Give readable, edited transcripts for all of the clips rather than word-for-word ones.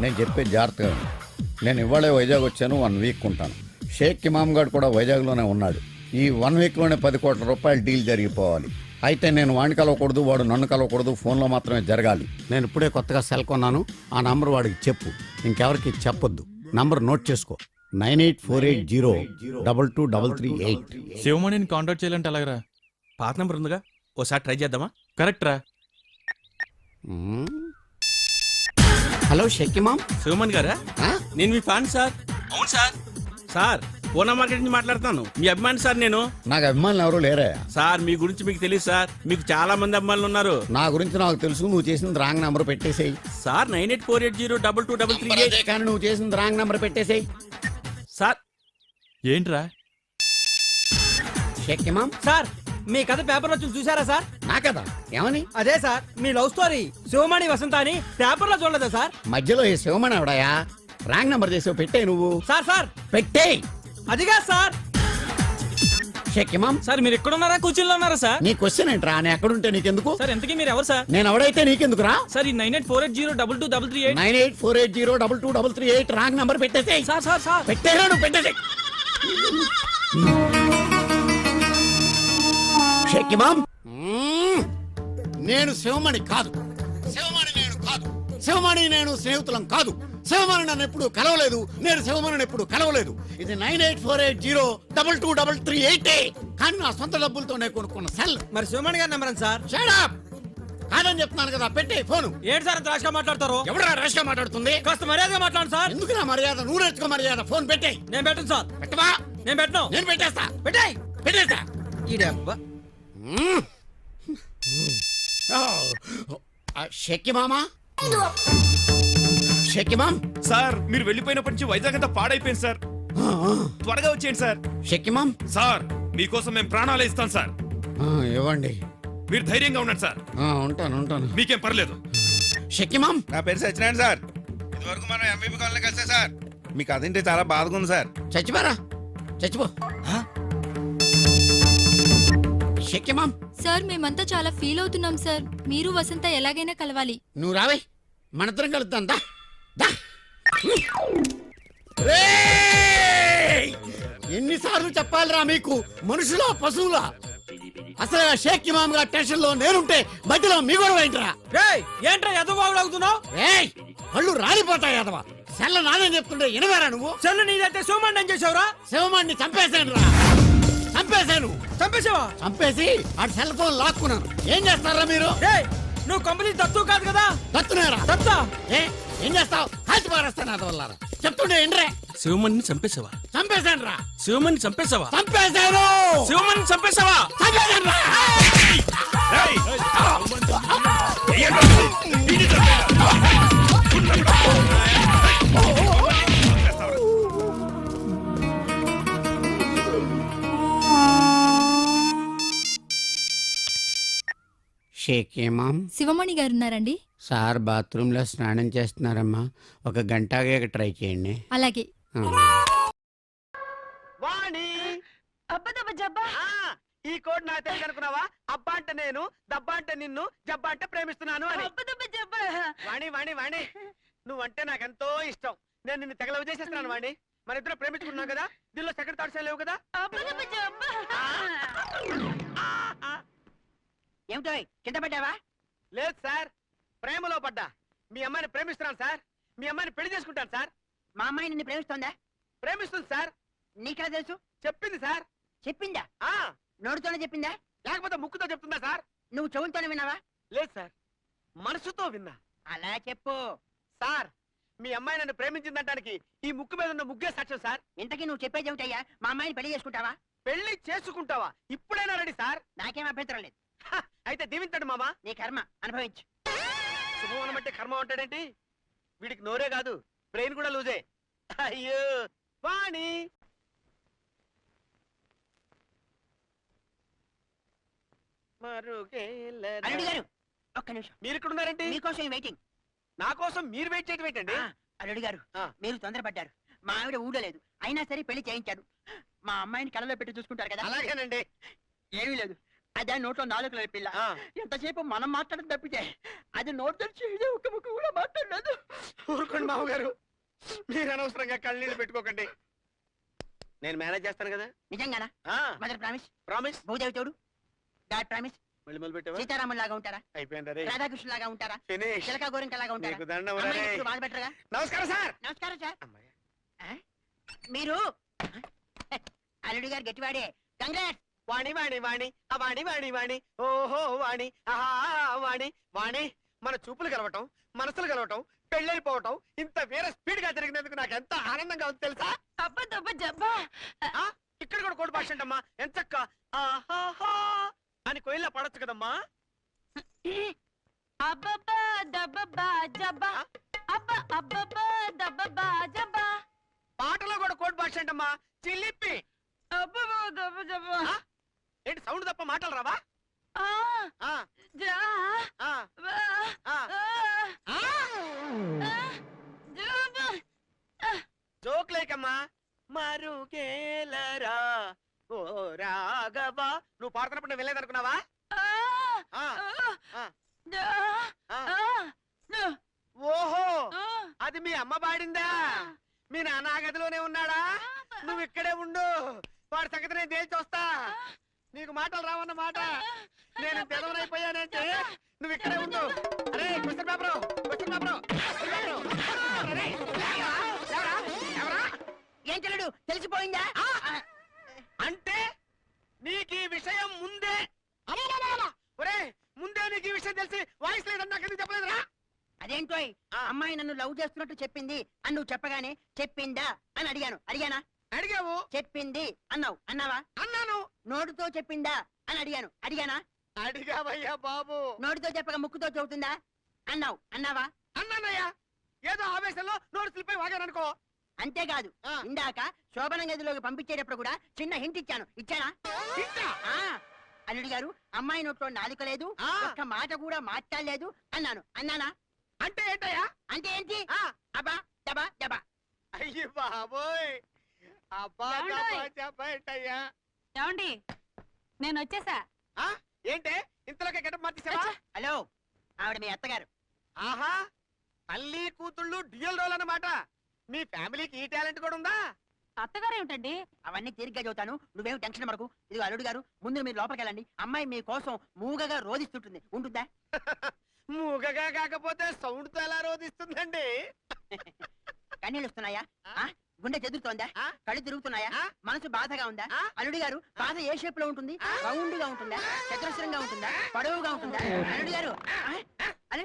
నేను చెప్పేది జాగ్రత్తగా విను. నేను ఇవాళే వైజాగ్ వచ్చాను, 1 వీక్ ఉంటాను. షేక్ ఇమామ్ గారు కూడా వైజాగ్లోనే ఉన్నాడు. ఈ 1 వీక్లోనే 10 కోట్ల రూపాయల డీల్ జరిగిపోవాలి. అయితే నేను వాడిని కలవకూడదు, వాడు నన్ను కలవకూడదు, ఫోన్లో మాత్రమే జరగాలి. నేను ఇప్పుడే కొత్తగా సెల్ కొన్నాను, ఆ నంబర్ వాడికి చెప్పు, ఇంకెవరికి చెప్పొద్దు. నంబర్ నోట్ చేసుకో, 9848022338. శివమణిని కాంటాక్ట్ చేయాలంటే ఎలాగరా? పాత నంబర్ ఉందిగా, ఓసారి ట్రై చేద్దామా? కరెక్ట్ రా. హలో షేక్ ఇమామ్. శివమణి గారా? నేను మీ ఫ్యాన్ సార్. అవును సార్. సార్ పూనా మార్కెట్ నుంచి మాట్లాడుతాను, మీ అభిమాని సార్. నేను నాకు అభిమానులు ఎవరు లేరే సార్. మీ గురించి మీకు తెలియదు సార్, మీకు చాలా మంది అభిమానులు ఉన్నారు. నా గురించి నాకు తెలుసు. నువ్వు చేసింది రాంగ్ నెంబర్ పెట్టేసేయి సార్. 9848022338. కానీ నువ్వు చేసింది రాంగ్ నెంబర్ పెట్టేసేయి సార్. ఏంట్రా? షేక్ ఇమామ్ సార్ మీ కథ పేపర్లో చూసారా సార్? నా కదా ఏమని? అదే సార్ మీ లవ్ స్టోరీ శివమణి వసంత అని పేపర్లో చూడలేదా సార్? మధ్యలో ఈ శివమణి ఎవడాయా? రాంగ్ నెంబర్ చేసావు, పెట్టే నువ్వు. సార్ సార్ పెట్టే. అదిగా సార్. షేక్ ఇమామ్ సార్ మీరు ఎక్కడ ఉన్నారా, కూర్చుల్లో ఉన్నారా సార్? నీ క్వశ్చన్ ఏంట్రా? నేను ఎక్కడుంటే నీకెందుకు? సార్ ఎంతకీ మీరు ఎవరు సార్? నేను ఎవడైతే నీకెందుకురా? సార్ ఈ 9848022338. 9848022338 రాంగ్ నెంబర్ పెట్టేసేయ్. సార్ సార్ సార్ పెట్టేరా నువ్వు, పెట్టేసేయ్. షేక్ ఇమామ్, నేను శివమణి కాదు, శివమణి నేను కాదు, శివమణి నేను స్నేహితులం కాదు. శివమణి నన్ను ఎప్పుడు కలవలేదు, నేను శివమణిని ఎప్పుడు కలవలేదు. ఇది 9848022338 కానీ నా సొంత డబ్బులతో నేను కొనుక్కున్న సెల్. మరి శివమణి గారి నెంబర్ సార్? Shut up. కాదని చెప్తున్నాను కదా, పెట్టే ఫోను. ఏంటి సార్ అంత రాష్గా మాట్లాడతారు? ఎవడా రాష్గా మాట్లాడుతుంది? కాస్త మర్యాదగా మాట్లాడండి సార్. ఎందుకు నా మర్యాద? నువ్వు నేర్చుకో మర్యాద. ఫోన్ పెట్టే. నేను పెట్టను సార్. పెట్టవా? నేను పెట్టను. నేను పెట్టేస్తా. పెట్టేయ్. పెట్టేస్తా. ఈ డబ్బా షేక్ మామా, షేక్ ఇమామ్. సార్ మీరు వెళ్ళిపోయినప్పటి నుంచి వైజాగ్ అంతా పాడైపోయింది సార్. త్వరగా వచ్చేయండి సార్. షేక్ ఇమామ్ సార్ మీకోసం మేము ప్రాణాలే ఇస్తాం సార్. ఇవ్వండి. మీరు ధైర్యంగా ఉండండి సార్. ఉంటాను ఉంటాను. మీకేం పర్లేదు. షేక్ ఇమామ్. నా పేరు సత్యనారాయణ సార్. ఇదివరకు మనం ఎంబీబీ కాలనీ కలిసా సార్. మీకు అదేంటి చాలా బాధగా ఉంది సార్. చచ్చిపోరా, చచ్చిపో. షేక్ ఇమామ్. సార్ మేమంతా చాలా ఫీల్ అవుతున్నాం సార్. మీరు వసంత ఎలాగైనా కలవాలి. నువ్వు రావే, మనిద్దరం కలుద్దాం. దా దా. ఎన్నిసార్లు చెప్పాలిరా మీకు, మనుషులా పశువులా? అసలు షేక్ ఇమామ్ గారి టెన్షన్ లో నేనుంటే మధ్యలో మీ గొడవ ఏంట్రా? ఏంట్రా ఎదవాగులాగుతున్నావు? కళ్ళు రాలిపోతాయి ఎదవా. సెల్ల నాదని చెప్తుంటే వినవేరా నువ్వు? చెల్లు నీదైతే శివమణి ఏం చేసావురా? శివమాన్ని చంపేశాను రా, చంపేశాను. చంపేసావా? చంపేసి ఆ సెల్ ఫోన్ లాక్కున్నాను. ఏం చేస్తారా మీరు? నువ్వు కంపెనీ దత్తు కాదు కదా? దత్తునేరా? దత్తా? ఏం చేస్తావు? కాల్చి పారేస్తాను అదవల్లారా. చెప్తుండే ఏంట్రే? శివమణిని చంపేసావా? చంపేశాను రా. శివమణిని చంపేసావా? చంపేశాను. శివమణిని చంపేసావా? చంపేశాను రా. షేక్ ఇమామ్. శివమణి గారు ఉన్నారండి? సార్ బాత్రూంలో స్నానం చేస్తున్నారమ్మా, ఒక గంట ఆగాక ట్రై చేయండి. అలాగే. వాణి ఈ కోడ్ నా తెలుసు అనుకున్నావా? అబ్బా అంటే నేను, దబ్బా అంటే నిన్ను, జబ్బా అంటే ప్రేమిస్తున్నాను అని. వాణి వాణి వాణి నువ్వంటే నాకెంతో ఇష్టం. నేను నిన్ను తెగ లవ్ చేసేస్తున్నాను వాణి. మన ఇద్దరు ప్రేమించుకున్నాం కదా, దీనిలో సెకండ్ థాట్స్ లేవు కదా? ఏమిటో కింద పడ్డావా? లేదు సార్, ప్రేమలో పడ్డా. మీ అమ్మాయిని ప్రేమిస్తున్నాను సార్. మీ అమ్మాయిని పెళ్లి చేసుకుంటాను సార్. మా అమ్మాయి నిన్ను ప్రేమిస్తోందా? ప్రేమిస్తుంది సార్. నీకెలా తెలుసు? చెప్పింది సార్. చెప్పిందా? ఆ నోటితోనే చెప్పిందా లేకపోతే ముక్కుతో చెప్తుందా సార్? నువ్వు చెవులతోనే విన్నావా? లేదు సార్, మనసుతో విన్నా. అలా చెప్పు. సార్ మీ అమ్మాయి నన్ను ప్రేమించిందనడానికి ఈ ముక్కు మీద ఉన్న ముగ్గే సాక్ష్యం సార్. ఇంతకీ నువ్వు చెప్పేది ఏమిటయ్యా? మా అమ్మాయిని పెళ్లి చేసుకుంటావా? పెళ్లి చేసుకుంటావా? ఇప్పుడైనా రెడీ సార్. నాకేం అభ్యంతరం లేదు. అయితే దీవించండి మామా. నీ కర్మ అనుభవించు. శుభమనం అంటే కర్మ అంటాడేంటి? వీడికి నోరే కాదు, బ్రెయిన్ కూడా లూజే. అయ్యో వాణి. అల్లుడు గారు ఒక్క నిమిషం. మీరు ఇక్కడ ఉన్నారంటే మీకోసం వెయిటింగ్. నా కోసం మీరు వెయిట్ చేయటం ఏంటండి? అల్లుడు గారు మీరు తొందరపడ్డారు. మా ఆవిడ ఊడలేదు, అయినా సరే పెళ్లి చేయించారు. మా అమ్మాయిని కళ్ళలో పెట్టి చూసుకుంటారు కదా? అలాగేనండి. ఏమీ లేదు, అదే నోట్లో నాలుగు పిల్ల ఆ. ఎంతసేపు మనం మాట్లాడడం తప్పితే అది నోట్ తెరిచి ఇదే ఒక్క ముక్క కూడా మాట్లాడలేదు. ఊరుకోండి మామగారు, మీరు అనవసరంగా కళ్ళనీళ్ళు పెట్టుకోకండి. నేను మేనేజ్ చేస్తాను కదా. నిజంగానా? Mother promise. ప్రామిస్. భూదేవి తోడు. God promise. మళ్ళీ మొదలు పెట్టావా? సీతారాముల లాగా ఉంటారా? అయిపోయింది రే. రాధాకృష్ణ లాగా ఉంటారా? ఫినిష్. చిలక గోరింక లాగా ఉంటారా? నీకు దండం అమ్మాయి రే. ఎప్పుడు బాధ పెట్టరుగా? నమస్కారం సార్. నమస్కారం సార్. అమ్మాయి. మీరు అల్లుడి గారు గట్టివాడే. కంగ్రాట్స్. వాణి వాణి వాణి ఆ వాణి వాణి వాణి ఓహో వాణి ఆహా వాణి వాణి. మన చూపులు కలవటం, మనసులు కలవటం, పెళ్ళైపోవటం ఇంత వేరే స్పీడ్ గా జరిగినందుకు నాకు ఎంత ఆనందంగా ఉంది తెలుసా? ఆ, ఇక్కడ కూడా కోడి భాష అంటమ్మా. ఎంతక్క ఆహాహా అని కోయిల్లా పడొచ్చు కదమ్మా. అబ్బబ్బా దబ్బబ్బా జబ్బా అబ్బా అబ్బబ్బా దబ్బబ్బా జబ్బా పాటలో కూడా కోడి భాష అంటమ్మా. చిలిపి. అబ్బబ్బా దబ్బ జబ్బా ఆ? ఏంటి సౌండ్ తప్ప మాటలు రావా? ఆ ఆ, జా ఆ, బా ఆ. ఆ జబ్బా జోక్ లేకమ్మా. మరుగేలరా ఓ రాఘవా. నువ్వు పాడుతున్నప్పుడు నేను వెళ్ళేదనుకున్నావా? ఆ, ఆ, జా ఆ. ఓహో, అది మీ అమ్మ పాడిందా? మీ నాన్న ఆ గదిలోనే ఉన్నాడా? నువ్వు ఇక్కడే ఉండు, వాడి సంగతి నేను తేల్చి వస్తా. నీకు మాటలు రావన్న మాట. నేను తెలవనైపోయానంటే నువ్వు ఇక్కడే ఉండు. అరే question paper, question paper, question paper. అరే, లేవరా? లేవరా? లేవరా? ఏం చెల్లుడు తెలిసిపోయిందా? అంటే నీకు ఈ విషయం ముందే అమ్మమ్మమ్మమ్మ! ఒరే, ముందే నీకు ఈ విషయం తెలిసి వాయిస్ లేదని నాకు ఎందుకు చెప్పలేదురా? అదేంటో అమ్మాయి నన్ను లవ్ చేస్తున్నట్టు చెప్పింది అని నువ్వు చెప్పగానే చెప్పిందా అని అడిగాను. అడిగానా? అడిగావు. చెప్పింది అన్నావు. అన్నావా? అన్నాను. నోటితో చెప్పిందా అని అడిగాను. అడిగానా? అడిగావయ్యా బాబు. నోటితో చెప్పక ముక్కుతో చెబుతుందా అన్నావు. అన్నావా? అన్నానయ్యా. ఏదో ఆవేశంలో నోరు స్లిప్ అయి వాగాననుకో. అంతేకాదు, ఆ. ఇందాక శోభన గదిలోకి పంపించేటప్పుడు కూడా చిన్న హింట్ ఇచ్చాను. ఇచ్చానా? ఇంకా? ఆ. అల్లుడి గారు, అమ్మాయి నోట్లో నాలుక లేదు, ఆ. ఒక్క మాట కూడా మాట్లాడలేదు అన్నాను. అన్నానా? అంటే ఏంటయ్యా? అంటే ఏంటి? ఆ. అబ్బా దబా దబా. అయ్యి బాబోయ్. అబ్బా ఏమండోయ్? దబ్బా చెప్పా ఏంటయ్యా? ఏమండి నేను వచ్చేసా. ఆ? ఏంటే ఇంతలోకే గెటప్ మార్చేసావా? హలో, ఆవిడ మీ అత్తగారు. ఆహా, తల్లి కూతుళ్ళు డ్యూయల్ రోల్ అన్నమాట. మీ ఫ్యామిలీకి ఈ టాలెంట్ కూడా ఉందా? అత్తగారు ఏమిటండి? అవన్నీ తీరిగ్గా చెబుతాను, నువ్వేం టెన్షన్ పడకు. ఇదిగో అల్లుడు గారు, ముందు మీరు లోపలికి వెళ్ళండి. అమ్మాయి మీ కోసం మూగగా రోధిస్తుంటుంది. ఉంటుందా? మూగగా కాకపోతే సౌండ్ తో ఎలా రోధిస్తుందండి? కన్నీళ్ళు వస్తున్నాయా? ఆ? గుండె చెదురుతోందా? ఆ? కళ్ళు తిరుగుతున్నాయా? ఆ? మనసు బాధగా ఉందా? ఆ? అల్లుడి గారు, బాధ ఏ షేప్ లో ఉంటుంది? రౌండ్ గా ఉంటుందా? చతురస్రంగా ఉంటుందా? పొడవుగా ఉంటుందా? అల్లుడి గారు, ఆ? అరే,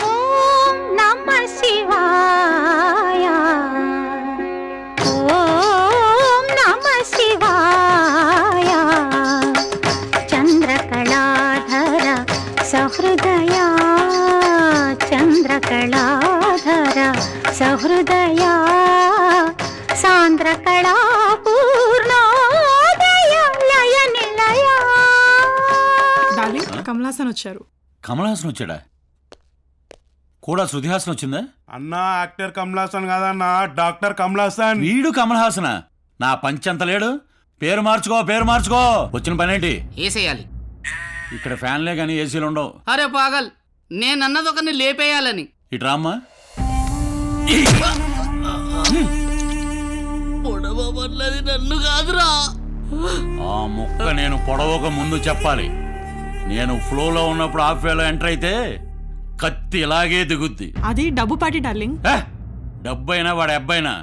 ఓం నమః శివాయ ఓం నమః శివాయ చంద్రకళాధర సహృదయ చంద్రకళాధర సహృదయ సాంద్రకళా పూర్ణోదయ లయ నిలయ. డార్లింగ్, కమలాసన్ వచ్చారు. కమలహాసన్ వచ్చాడా? కూడా శృతిహాసన్ వచ్చిందా? అన్నా యాక్టర్ కమలాసన్ కాదన్నా, డాక్టర్ కమలాసన్. వీడు కమలహాసన నా పంచంత లేడు. పేరు మార్చుకో, పేరు మార్చుకో. వచ్చిన పనేంటి? ఏసేయాలి. ఇక్కడ ఫ్యాన్లే కానీ ఏసీలు ఉండవు. అరే పాగల్, నేనన్నది ఒకరిని లేపేయాలని. ఇటు రామ్మా. పొడవబడ్లది నన్ను కాదురా. ఆ ముక్క నేను పొడవక ముందు చెప్పాలి. నేను ఫ్లోలో ఉన్నప్పుడు హాఫ్ వేలో ఎంటర్ అయితే కత్తి ఇలాగే దిగుద్ది. అది డబ్బు పాటి డార్లింగ్. డబ్బైనా వాడి అబ్బాయినా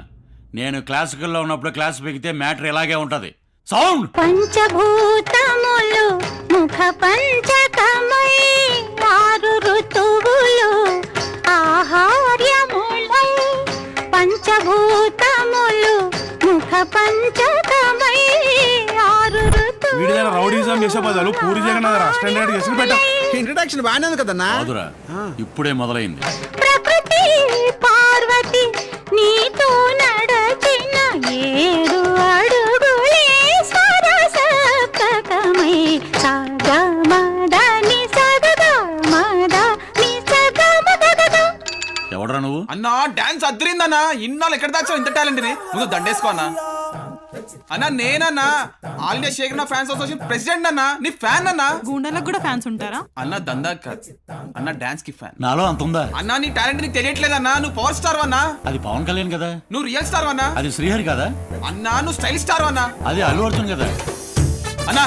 నేను క్లాసికల్లో ఉన్నప్పుడు క్లాస్ పెగితే మ్యాటర్ ఇలాగే ఉంటది. సౌండ్. పంచభూతములు ముఖ పంచకమై ఆరు ఋతువులు ఆహార్యములై పంచభూతములు ముఖ పంచకమై ఆరు వీడిదైనా రౌడీజం చేసే బదులు పూరి జగన్నాథ్ స్టాండర్డ్ చేసి పెట్ట. ఇంట్రడక్షన్ బాగానే ఉంది కదన్నా. కాదురా, ఇప్పుడే మొదలైంది. ప్రకృతి పార్వతి నీతో నడచిన 7 అడుగులే సరసప్తకమై సగమదని సగమదని అన్నా డాన్స్ అద్దరిందన్నా ఇన్నాళ్ళు ఎక్కడ దాచావు ఇంత టాలెంట్ ని ముందు దండేసుకో అన్నా. అన్నా నేనన్నా all India Shekhar fans association president అన్నా, నీ ఫ్యాన్ అన్నా. గూండాలకు కూడా ఫ్యాన్స్ ఉంటారా? అన్న దందా కాదు అన్న డాన్స్ కి ఫ్యాన్. నాలో అంత ఉందా? అన్నా నీ టాలెంట్ నీకు తెలియట్లేదన్నా. నువ్వు పవర్ స్టార్ అన్నా. అది పవన్ కళ్యాణ్ కదా. నువ్వు రియల్ స్టార్ అన్నా. అది శ్రీహరి కదా. అన్నా నువ్వు స్టైల్ స్టార్ అన్నా. అది అల్లు అర్జున్ కదా. అన్నా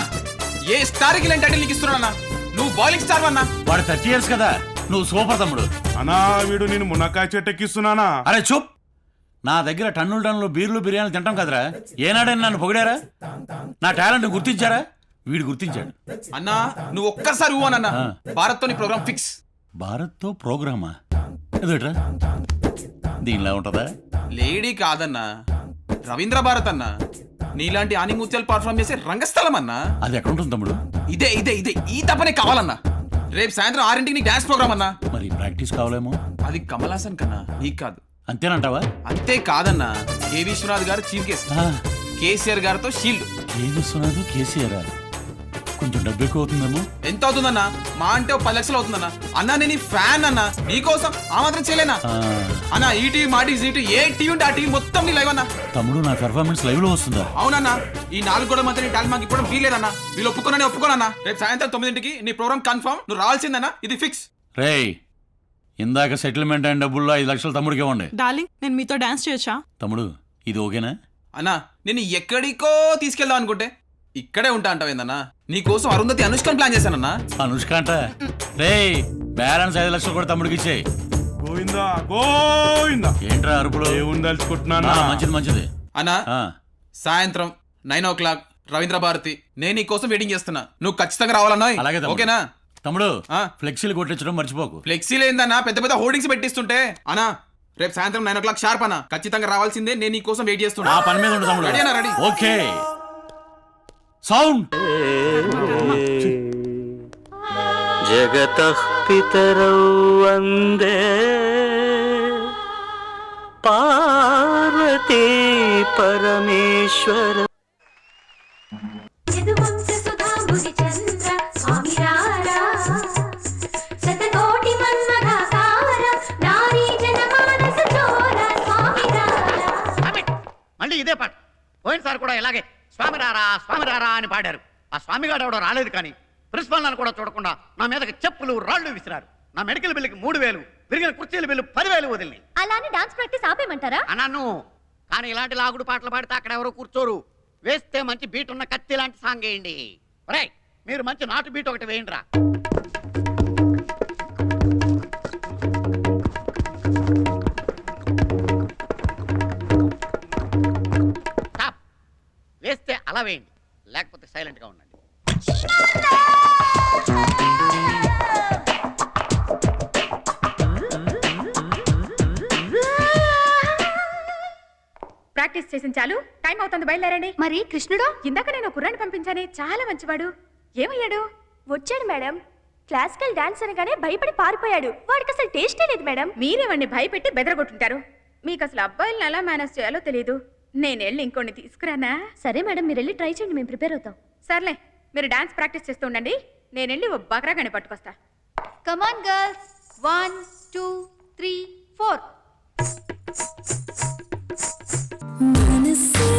ఏ స్టార్ కి ఇలాంటి టైటిల్ నీకు ఇస్తున్నాడన్నా. నువ్వు బాలింగ్ స్టార్ అన్నా. వాడు 30 years కదా. నువ్వు సూపర్ తమ్ముడు. అనా వీడు నేను మునక్కాయ చెట్టు ఎక్కిస్తున్నానా? అరే చూప్. నా దగ్గర టన్నులు బీర్లు బిర్యానీలు తింటాం కదరా. ఏనాడని నన్ను పొగిడారా? నా టాలెంట్ గుర్తించారా? వీడు గుర్తించాడు. అన్నా నువ్వు ఒక్కసారి ఊవనన్నా. భారత్ తో నీ ప్రోగ్రామ్ ఫిక్స్. భారత్ తో ప్రోగ్రామా? ఎదుట్రా దీనిలా ఉంటదా? లేడీ కాదన్నా, రవీంద్ర భారత్ అన్నా. నీలాంటి ఆనిముత్యాలు పర్ఫార్మ్ చేసే రంగస్థలం అన్నా. అది ఎక్కడ ఉంటుంది తమ్ముడు? ఇదే ఇదే ఇదే ఈ తప్పనే కావాలన్నా. రేపు సాయంత్రం 6ంటికి నీ డాన్స్ ప్రోగ్రామ్ అన్నా. మరి ప్రాక్టీస్ కావాలేమో. అది కమల్ హాసన్ కన్నా నీకు కాదు. అంతేనంటావా? అంతే కాదన్నా, కే విశ్వనాథ్ గారు చీఫ్ గెస్ట్, కేసీఆర్ గారితో షీల్డ్. కే విశ్వనాథ్ కేసీఆర్ కొంచెం డబ్బు ఎక్కువ అవుతుందేమో. ఎంత అవుతుందన్నా? మా అంటే 10 లక్షలు అవుతుందన్నా. అన్నా నేను ఫ్యాన్ అన్నా, నీకోసం ఆ మాత్రం చేయలేనా అన్నా? ఈ టీవీ మా టీవీ జీటీ ఏ టీవీ ఉంటే ఆ టీవీ మొత్తం నీ లైవ్ అన్నా. తమ్ముడు నా పెర్ఫార్మెన్స్ లైవ్ లో వస్తుందా? అవునన్నా. ఈ 4 గోడల మధ్య నీ టాలెంట్ మాకు ఇప్పుడు వీలేదన్నా. వీళ్ళు ఒప్పుకోనన్నా. రేపు సాయంత్రం 9ంటికి నీ ప్రోగ్రామ్ కన్ఫర్మ్. నువ్వు రావాల్సిందన్నా, ఇది ఫిక్స్. రేయ్ ఇందాక సెటిల్మెంట్ అయిన డబ్బుల్లో 5 లక్షలు తమ్ముడికి ఇవ్వండి. డార్లింగ్ నేను మీతో డాన్స్ చేయొచ్చా? తమ్ముడు ఇది ఓకేనా? అన్నా నేను ఎక్కడికో తీసుకెళ్దాం అనుకుంటే ఇక్కడే ఉంటా అంటావేందన్నా. నీకోసం అరుంధతి అనుష్కని ప్లాన్ చేశానన్నా. అనుష్క అంట. రేయ్ బ్యాలెన్స్ 5 లక్షలు కూడా తమ్ముడికి ఇచ్చేయి. గోవిందా గోవిందా. ఏంట్రా అరుపులు? ఏముంది తలుచుకుంటున్నానా? మంచిది అన్నా సాయంత్రం 9 o'clock రవీంద్ర భారతి. నేను నీ కోసం వెయిటింగ్ చేస్తున్నా. నువ్వు ఖచ్చితంగా రావాలన్నా. అలాగే తమ్ముడు. ఓకేనా తమ్ముడు? ఫ్లెక్సీలు కొట్టించడం మర్చిపోకు. ఫ్లెక్సీలు ఏందన్నా పెద్ద పెద్ద హోర్డింగ్స్ పెట్టిస్తుంటే. అన్నా రేపు సాయంత్రం 9 o'clock షార్ప్ అన్నా. ఖచ్చితంగా రావాల్సిందే. నేను నీ కోసం వెయిట్ చేస్తున్నా. ఆ పని మీద ఉండు తమ్ముడు. రెడీ అన్నా? రెడీ. Okay sound. జగతః పితరౌ వందే పార్వతీ పరమేశ్వర. మళ్ళీ ఇదే పాట. పోయినసారి కూడా ఇలాగే స్వామి రారా అని పాడారు. ఆ స్వామిగాడు ఎవడో రాలేదు కానీ ప్రిన్సిపల్ నన్ను కూడా చూడకుండా నా మీదకి చెప్పులు రాళ్లు విసిరారు. నా మెడికల్ బిల్లుకి 3000, విరిగిన కుర్చీల బిల్లు 10,000 వదిలినాయి. అలానే డాన్స్ ప్రాక్టీస్ ఆపేయమంటారా? అన్నాను. కానీ ఇలాంటి లాగుడు పాటలు పాడితే అక్కడ ఎవరో కూర్చోరు. వేస్తే మంచి బీట్ ఉన్న కత్తి లాంటి సాంగ్ వేయండి. ఒరేయ్ మీరు మంచి నాటు బీట్ ఒకటి వేయండి రా. వేస్తే అలా వేయండి, లేకపోతే సైలెంట్ గా ఉండండి. ప్రాక్టీస్ చేసిన చాలు, టైం అవుతుంది, బయలుదేరండి. మరి కృష్ణుడు? ఇందాక నేను కుర్రాన్ని పంపించానే, చాలా మంచివాడు. ఏమయ్యాడు? వచ్చాడు మేడం. క్లాసికల్ డాన్స్ అనగానే భయపడి పారిపోయాడు. వాడికి అసలు టేస్టే లేదు మేడం. మీరేవాడిని భయపెట్టి బెదరగొట్టుంటారు. మీకు అసలు అబ్బాయిలను ఎలా మేనేజ్ చేయాలో తెలియదు. నేను వెళ్ళి ఇంకోని తీసుకురానా? సరే మేడం, మీరు వెళ్ళి ట్రై చేయండి, మేము ప్రిపేర్ అవుతాం. సర్లే, మీరు డాన్స్ ప్రాక్టీస్ చేస్తూ ఉండండి. నేను వెళ్ళి ఓ బకరాగానే పట్టుకొస్తా. కమాన్ గర్ల్స్, 1 2 3 4. మనసే